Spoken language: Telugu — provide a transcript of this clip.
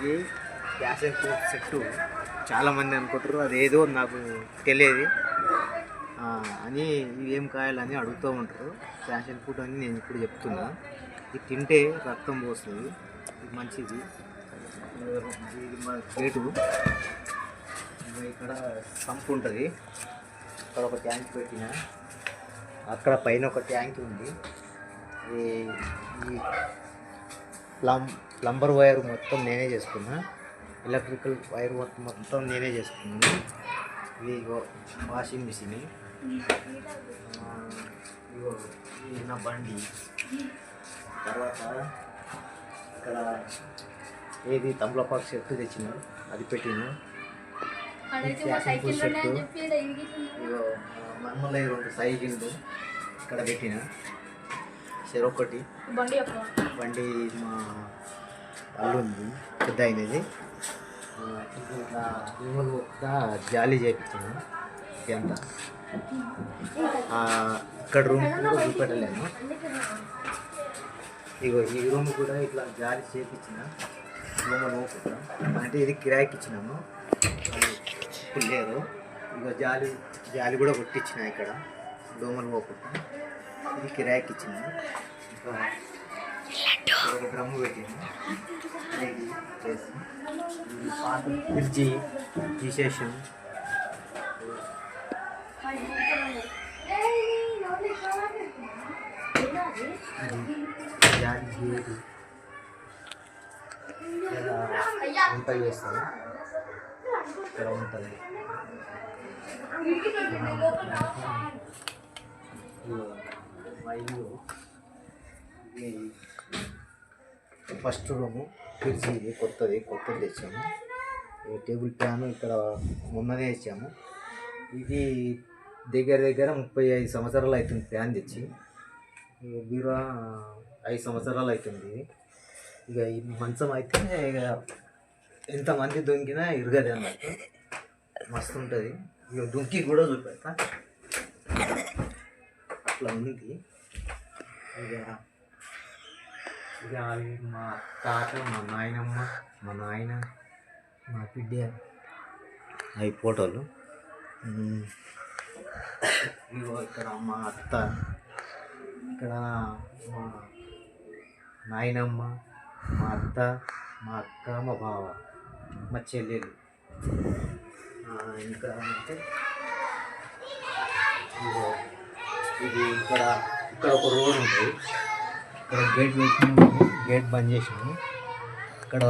ఇది ప్యాషన్ ఫ్రూట్ చెట్టు చాలామంది అనుకుంటారు, అదేదో నాకు తెలియదు అని ఇవేం కాయాలని అడుగుతూ ఉంటారు. ప్యాషన్ ఫ్రూట్ అని నేను ఇప్పుడు చెప్తున్నా. ఇది తింటే రక్తం పోస్తుంది, ఇది మంచిది. ఇది మన గేటు ఇక్కడ సంపు ఉంటుంది, అక్కడ ఒక ట్యాంక్ పెట్టిన, అక్కడ పైన ఒక ట్యాంక్ ఉంది. ఈ ప్లంబర్ వైర్ మొత్తం నేనే చేసుకున్నా, ఎలక్ట్రికల్ వైర్ వర్క్ మొత్తం నేనే చేసుకున్నాను. ఇది వాషింగ్ మిషన్, ఇది నా బండి. తర్వాత ఇక్కడ ఏది తమలపాకు చెట్టు తెచ్చిన, అది పెట్టిన. మన్మలై 2 సైకిళ్ళు ఇక్కడ పెట్టిన, చెరొకటి బండి మా అల్లుంది పెద్ద అయినది. ఒక జాలి చేయించాను. ఎంత ఇక్కడ రూమ్ కూడా చూపెట్టలేను. ఇగో ఈ రూమ్ కూడా ఇట్లా జాలి చేయించిన, రూమ్ నోపుతా అంటే ఇది కిరాయికి ఇచ్చినాము, ఇప్పుడు లేదు. ఇగో జాలి కూడా కొట్టించిన, ఇక్కడ దోమలు పోకుండా ఇది కిరాయికి ఇచ్చిన. ఇంకా ఒక డ్రమ్ము పెట్టింది, పాత ఫ్రిడ్జి తీసేసాం. వంట చేస్తాను, ఇక్కడ ఉంటుంది. మా ఇల్లు ఫస్ట్ రూము ఫ్రిడ్జ్, ఇది కొత్తది తెచ్చాము. ఈ టేబుల్ ఫ్యాను ఇక్కడ మొన్ననే ఇచ్చాము. ఇది దగ్గర 35 సంవత్సరాలు అవుతుంది ఫ్యాన్ తెచ్చి. బీరువా 5 సంవత్సరాలు అవుతుంది. ఇక ఈ మంచం అయితే ఇక ఎంతమంది దొంగినా ఇరగదు అన్నట్టు, మస్తు ఉంటుంది. ఇక దుంకి కూడా చూపెడతా, అట్లా ఉంది. ఇక అవి మా తాత, మా నాయనమ్మ, మా నాయన, మా బిడ్డ, అవి ఫోటోలు. ఇగో ఇక్కడ మా అత్త, ఇక్కడ మా నాయనమ్మ, మా అత్త, మా అక్క, మా బావ, మా చెల్లెలు. ఇంకా అంటే ఇది ఇక్కడ ఒక రోడ్ ఉంటుంది, ఇక్కడ గేట్ బంద్ చేసినాము. ఇక్కడ